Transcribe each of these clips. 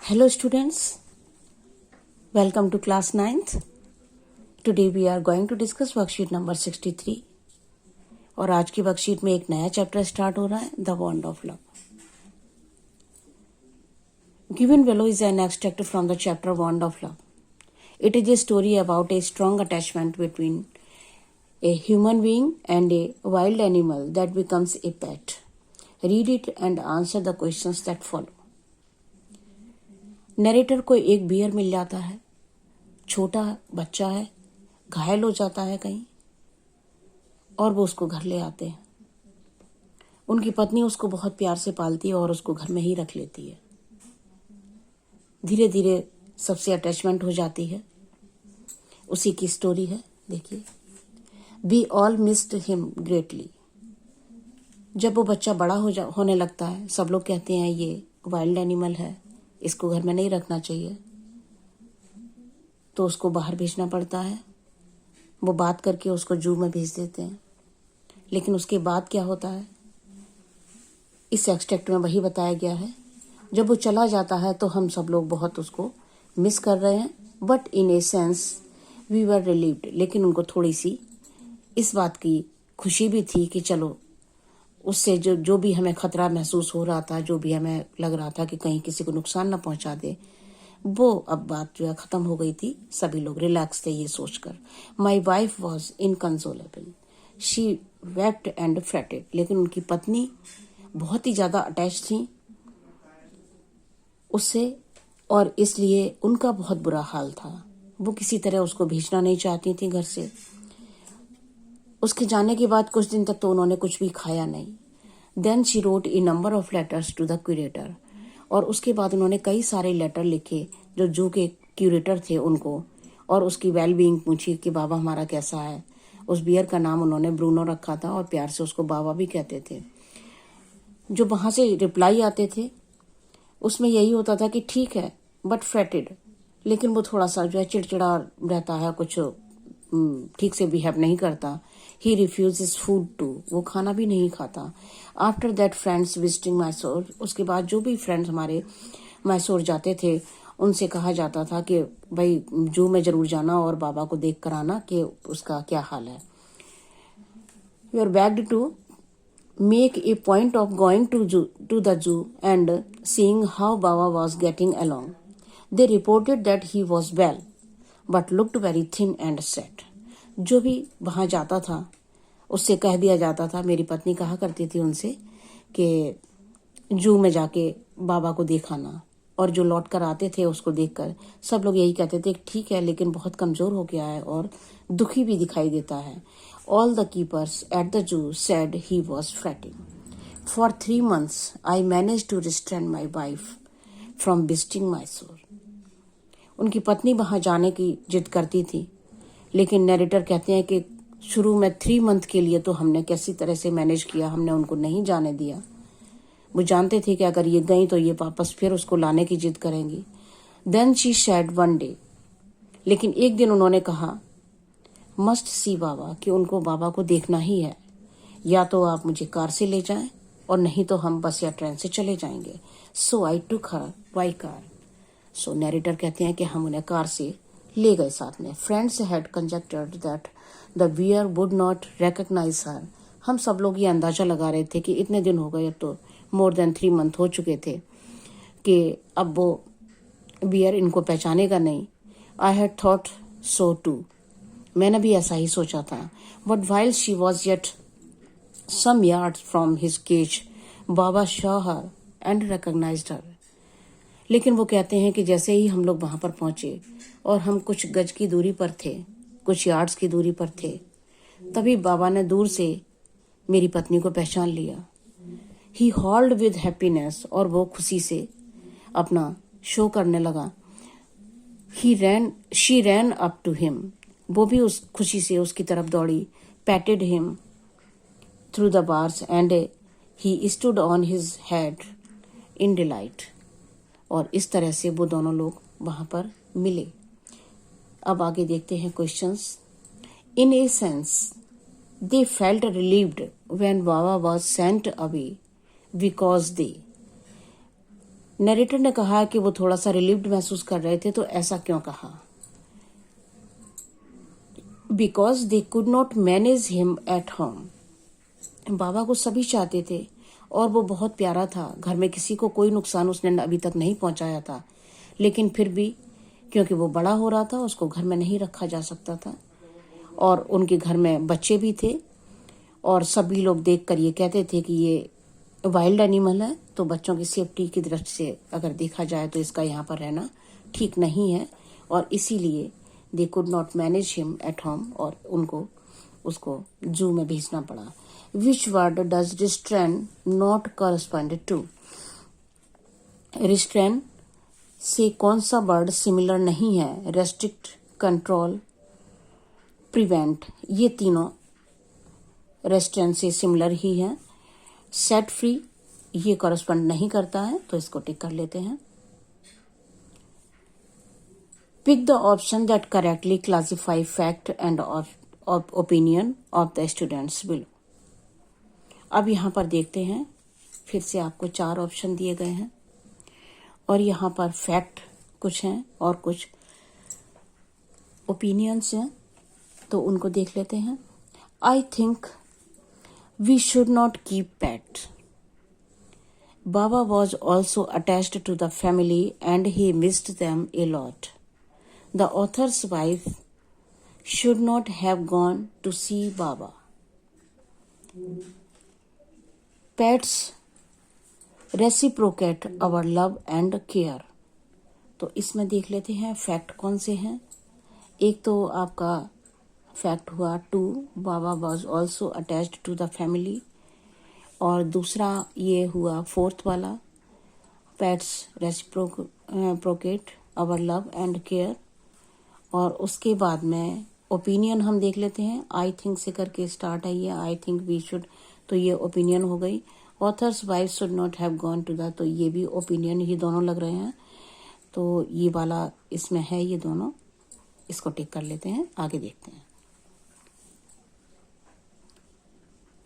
Hello students, welcome to class 9th. Today we are going to discuss worksheet number 63 और आज की worksheet में एक नया चैप्टर स्टार्ट हो रहा है, the bond of love. Given below is an extract from the chapter Bond of Love. It is a story about a strong attachment between a human being and a wild animal that becomes a pet. Read it and answer the questions that follow. Narrator को एक beer मिल जाता है. छोटा बच्चा है, घायल हो जाता है कहीं और वो उसको घर ले आते हैं. उनकी पत्नी उसको बहुत प्यार से पालती है और उसको घर में ही रख लेती है. धीरे धीरे सबसे अटैचमेंट हो जाती है. उसी की स्टोरी है, देखिए. We all missed him greatly. जब वो बच्चा बड़ा होने लगता है, सब लोग कहते हैं ये वाइल्ड एनिमल है, इसको घर में नहीं रखना चाहिए, तो उसको बाहर भेजना पड़ता है. वो बात करके उसको जू में भेज देते हैं. लेकिन उसके बाद क्या होता है, इस एक्सट्रैक्ट में वही बताया गया है. जब वो चला जाता है तो हम सब लोग बहुत उसको मिस कर रहे हैं, but in a sense we were relieved. लेकिन उनको थोड़ी सी इस बात की खुशी भी थी कि चलो उससे जो भी हमें खतरा महसूस हो रहा था, जो भी हमें लग रहा था कि कहीं किसी को नुकसान न पहुंचा दे, वो अब बात जो है खत्म हो गई थी. सभी लोग रिलैक्स थे ये सोचकर. My wife was inconsolable, she wept and fretted. लेकिन उनकी पत्नी बहुत ही ज्यादा अटैच थी उससे और इसलिए उनका बहुत बुरा हाल था. वो किसी तरह उसको भेजना नहीं चाहती थी घर से. उसके जाने के बाद कुछ दिन तक तो उन्होंने कुछ भी खाया नहीं. Then she wrote a number of letters to the curator. और उसके बाद उन्होंने कई सारे लेटर लिखे जो जू के क्यूरेटर थे उनको, और उसकी वेल बीइंग पूछी कि बाबा हमारा कैसा है. उस बियर का नाम उन्होंने ब्रूनो रखा था और प्यार से उसको बाबा भी कहते थे. जो वहां से रिप्लाई आते थे उसमें यही होता था कि ठीक है बट फ्रेटेड. लेकिन वो थोड़ा सा जो है चिड़चिड़ा रहता है, कुछ ठीक से बिहेव नहीं करता. ही रिफ्यूजेस फूड टू, वो खाना भी नहीं खाता. After that friends visiting Mysore, उसके बाद जो भी फ्रेंड्स हमारे मैसूर जाते थे उनसे कहा जाता था कि भाई जू में जरूर जाना और बाबा को देख कर आना कि उसका क्या हाल है. We are begged to make a point of going to the zoo and seeing how Baba was getting along. They reported that he was well, but looked very thin and sad. जो भी वहां जाता था उससे कह दिया जाता था, मेरी पत्नी कहा करती थी उनसे कि जू में जाके बाबा को दिखाना. और जो लौट कर आते थे उसको देखकर सब लोग यही कहते थे ठीक है लेकिन बहुत कमजोर हो गया है और दुखी भी दिखाई देता है. All the keepers at the zoo said he was fretting. For 3 months, I managed to restrain my wife from visiting Mysore. उनकी पत्नी वहां जाने की जिद करती थी, लेकिन नरेटर कहते हैं कि शुरू में 3 मंथ के लिए तो हमने कैसी तरह से मैनेज किया, हमने उनको नहीं जाने दिया. वो जानते थे कि अगर ये गई तो ये वापस फिर उसको लाने की जिद करेंगी. Then she said one day, लेकिन एक दिन उन्होंने कहा मस्ट सी बाबा, कि उनको बाबा को देखना ही है. या तो आप मुझे कार से ले जाएं और नहीं तो हम बस या ट्रेन से चले जाएंगे. So I took her by car. So narrator कहते हैं कि हम उन्हें कार से ले गए साथ में. Friends had conjectured that the bear would not recognise her. हम सब लोग ये अंदाजा लगा रहे थे कि इतने दिन हो गए, अब तो मोर देन 3 मंथ हो चुके थे, कि अब वो बियर इनको पहचानेगा नहीं. I had thought so too, मैंने भी ऐसा ही सोचा था. But while she was yet some yards from his cage, Baba saw her and recognised her. लेकिन वो कहते हैं कि जैसे ही हम लोग वहां पर पहुंचे और हम कुछ गज की दूरी पर थे, कुछ यार्ड्स की दूरी पर थे, तभी बाबा ने दूर से मेरी पत्नी को पहचान लिया. ही हॉल्ड विद हैप्पीनेस, और वो खुशी से अपना शो करने लगा. She ran up to him, वो भी उस खुशी से उसकी तरफ दौड़ी. Patted him through the bars and he stood on his head in delight. और इस तरह से वो दोनों लोग वहां पर मिले. अब आगे देखते हैं questions. In a sense they felt relieved when Baba was sent away because they. Narrator ने कहा कि वो थोड़ा सा रिलीव्ड महसूस कर रहे थे, तो ऐसा क्यों कहा? Because they could not manage him at home. Baba को सभी चाहते थे और वो बहुत प्यारा था, घर में किसी को कोई नुकसान उसने अभी तक नहीं पहुंचाया था, लेकिन फिर भी क्योंकि वो बड़ा हो रहा था उसको घर में नहीं रखा जा सकता था, और उनके घर में बच्चे भी थे, और सभी लोग देखकर ये कहते थे कि ये वाइल्ड एनिमल है, तो बच्चों की सेफ्टी की दृष्टि से अगर देखा जाए तो इसका यहाँ पर रहना ठीक नहीं है, और इसीलिए they could not manage him at home, और उनको उसको जू में भेजना पड़ा। Which word does restrain not correspond to? Restrain से कौन सा वर्ड सिमिलर नहीं है? रेस्ट्रिक्ट, कंट्रोल, प्रिवेंट, ये तीनों रेस्ट्रेन से सिमिलर ही है। सेट फ्री ये करस्पॉन्ड नहीं करता है, तो इसको टिक कर लेते हैं। Pick the option that correctly classify fact and opinion of the students below. अब यहाँ पर देखते हैं, फिर से आपको 4 ऑप्शन दिए गए हैं, और यहाँ पर फैक्ट कुछ हैं और कुछ ओपिनियंस हैं, तो उनको देख लेते हैं। I think we should not keep pet. Baba was also attached to the family and he missed them a lot. The author's wife should not have gone to see Baba. Pets reciprocate our love and care. तो इसमें देख लेते हैं fact कौन से हैं। एक तो आपका फैक्ट हुआ 2, Baba was also attached to the family, और दूसरा ये हुआ 4th वाला, pets reciprocate our love and care, और उसके बाद में ओपिनियन हम देख लेते हैं। आई थिंक से करके स्टार्ट है ये, आई थिंक वी शुड, तो ये ओपिनियन हो गई। Author's wife should not have gone to the, तो ये भी ओपिनियन ही दोनों लग रहे हैं, तो ये वाला इसमें है ये दोनों, इसको टिक कर लेते हैं। आगे देखते हैं।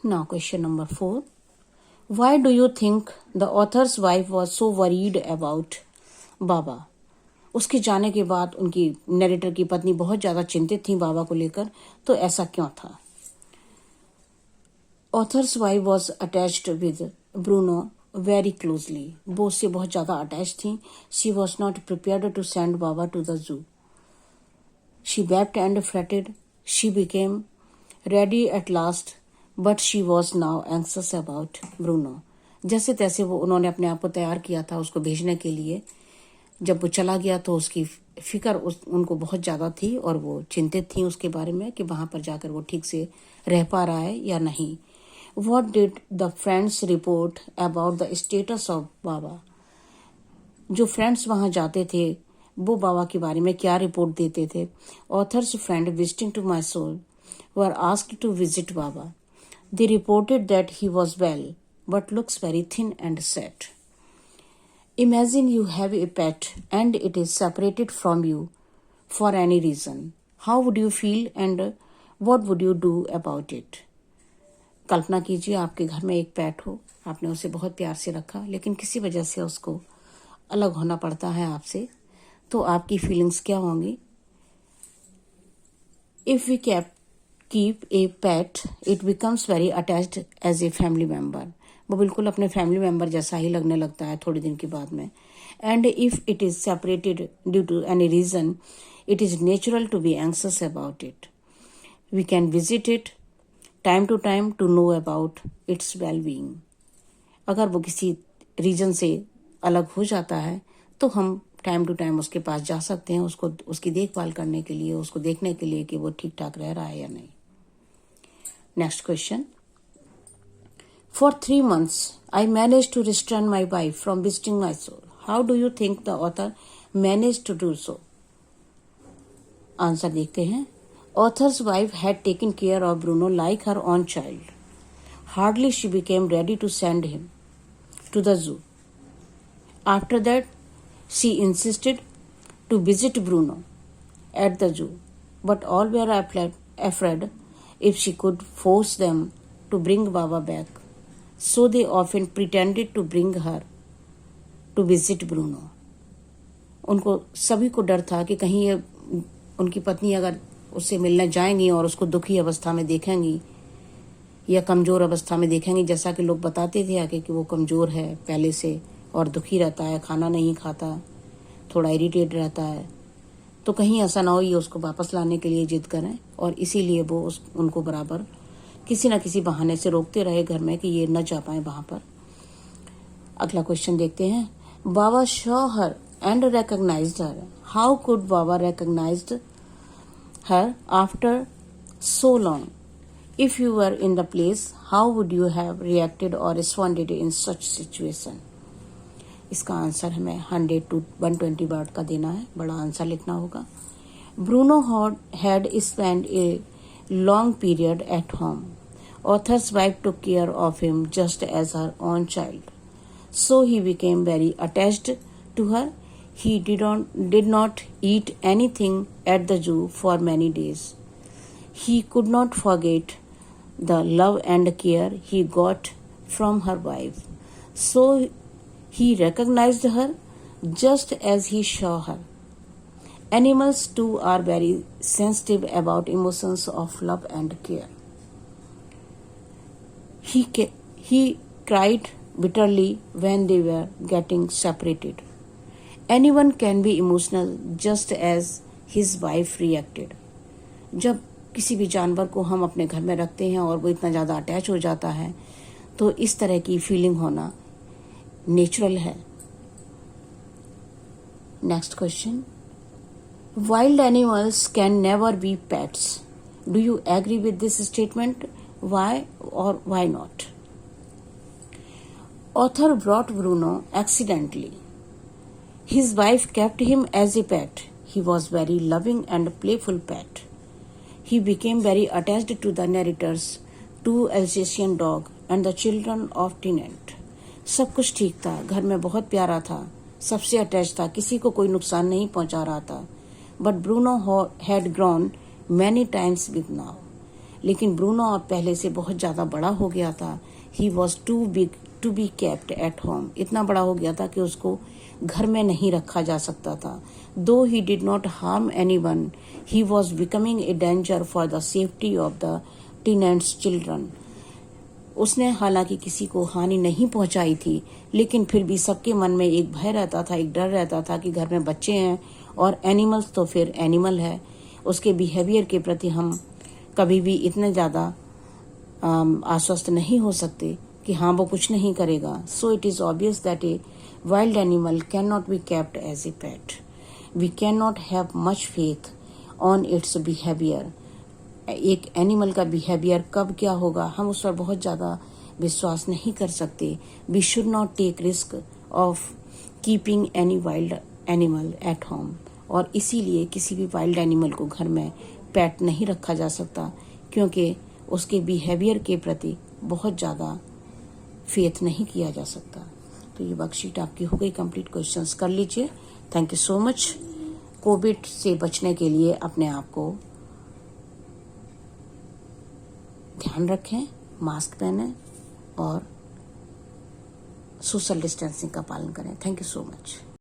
Now question number 4, Why do you think the author's wife was so worried about बाबा? उसके जाने के बाद उनकी नरेटर की पत्नी बहुत ज्यादा चिंतित थी बाबा को लेकर, तो ऐसा क्यों था? Author's wife was attached with Bruno very closely. वो उससे बहुत ज्यादा अटैच थी। She was not prepared to send Baba to the zoo. She wept and fretted. She became ready at last. But she was now एंक्सस about Bruno. जैसे तैसे वो उन्होंने अपने आप को तैयार किया था उसको भेजने के लिए। जब वो चला गया तो उसकी फिक्र उनको बहुत ज़्यादा थी, और वो चिंतित थी उसके बारे में कि वहाँ पर जाकर वो ठीक से रह पा रहा है या नहीं। What did the friends report about the status of Baba? जो फ्रेंड्स वहाँ जाते थे वो बाबा के बारे में क्या रिपोर्ट देते थे? Author's friend visiting to Mysore were asked to visit Baba. They reported that he was well, but looks very thin and sad. Imagine you have a pet and it is separated from you for any reason. How would you feel and what would you do about it? कल्पना कीजिए आपके घर में एक पेट हो, आपने उसे बहुत प्यार से रखा, लेकिन किसी वजह से उसको अलग होना पड़ता है आपसे, तो आपकी फीलिंग्स क्या होंगी? If we keep a pet, it becomes very attached as a family member. वो बिल्कुल अपने फैमिली मेंबर जैसा ही लगने लगता है थोड़े दिन के बाद में. And if it is separated due to any reason, it is natural to be anxious about it. We can visit it time to time to know about its well-being. अगर वो किसी रीजन से अलग हो जाता है तो हम टाइम टू टाइम उसके पास जा सकते हैं, उसको उसकी देखभाल करने के लिए, उसको देखने के लिए कि वो ठीक ठाक रह रहा है या नहीं. Next question. For 3 months, I managed to restrain my wife from visiting my soul. How do you think the author managed to do so? Answer देखते हैं. Author's wife had taken care of Bruno like her own child. Hardly she became ready to send him to the zoo. After that, she insisted to visit Bruno at the zoo, but all were afraid if she could force them to bring Baba back. So they often pretended to bring her to visit Bruno. उनको सभी को डर था कि कहीं ये उनकी पत्नी अगर उससे मिलने जाएंगी और उसको दुखी अवस्था में देखेंगी या कमज़ोर अवस्था में देखेंगी, जैसा कि लोग बताते थे आगे कि वो कमज़ोर है पहले से और दुखी रहता है, खाना नहीं खाता, थोड़ा इरिटेट रहता है, तो कहीं ऐसा ना हो ये उसको वापस लाने के लिए जिद करें, और इसीलिए वो उनको बराबर किसी न किसी बहाने से रोकते रहे घर में कि ये न जा पाए वहाँ पर। अगला क्वेश्चन देखते हैं। बाबा saw her and recognized her. How could Baba recognized her after so long? If you were in the place, how would you have reacted or responded in such situation? इसका आंसर हमें 100 to 120 word का देना है, बड़ा answer लिखना होगा। Bruno had spent a long period at home. Author's wife took care of him just as her own child. So he became very attached to her. He did not eat anything at the zoo for many days. He could not forget the love and care he got from her wife. So he recognized her just as he saw her. Animals too are very sensitive about emotions of love and care. He cried bitterly when they were getting separated. Anyone can be emotional just as his wife reacted. जब किसी भी जानवर को हम अपने घर में रखते हैं और वो इतना ज़्यादा अटैच हो जाता है तो इस तरह की फीलिंग होना नेचुरल है। Next question. Wild animals can never be pets. Do you agree with this statement? Why or why not? Author brought Bruno accidentally. His wife kept him as a pet. He was very loving and playful pet. He became very attached to the narrator's 2 Alsatian dog and the children of tenant. सब कुछ ठीक था, घर में बहुत प्यारा था, सबसे अटैच था, किसी को कोई नुकसान नहीं पहुंचा रहा था। But Bruno had grown many times big now. लेकिन ब्रूनो अब पहले से बहुत ज़्यादा बड़ा हो गया था। He was too big to be kept at home. इतना बड़ा हो गया था कि उसको घर में नहीं रखा जा सकता था। दो he did not harm any one, he was becoming a danger for the safety of the tenants children. उसने हालांकि किसी को हानि नहीं पहुंचाई थी, लेकिन फिर भी सबके मन में एक भय रहता था, एक डर रहता था कि घर में बच्चे हैं और एनिमल्स तो फिर एनिमल है, उसके बिहेवियर के प्रति हम कभी भी इतने ज़्यादा आश्वस्त नहीं हो सकते कि हाँ वो कुछ नहीं करेगा। So it is obvious that a wild animal can not be kept as a pet. We can not have much faith on its behaviour. एक एनिमल का बिहेवियर कब क्या होगा हम उस पर बहुत ज़्यादा विश्वास नहीं कर सकते। We should not take risk of keeping any wild animal at home. और इसीलिए किसी भी वाइल्ड एनिमल को घर में पेट नहीं रखा जा सकता, क्योंकि उसके बिहेवियर के प्रति बहुत ज़्यादा फेथ नहीं किया जा सकता। तो ये वर्कशीट आपकी हो गई कंप्लीट। क्वेश्चंस कर लीजिए। Thank you so much. Covid से बचने के लिए अपने आप को ध्यान रखें, मास्क पहनें और सोशल डिस्टेंसिंग का पालन करें। Thank you so much.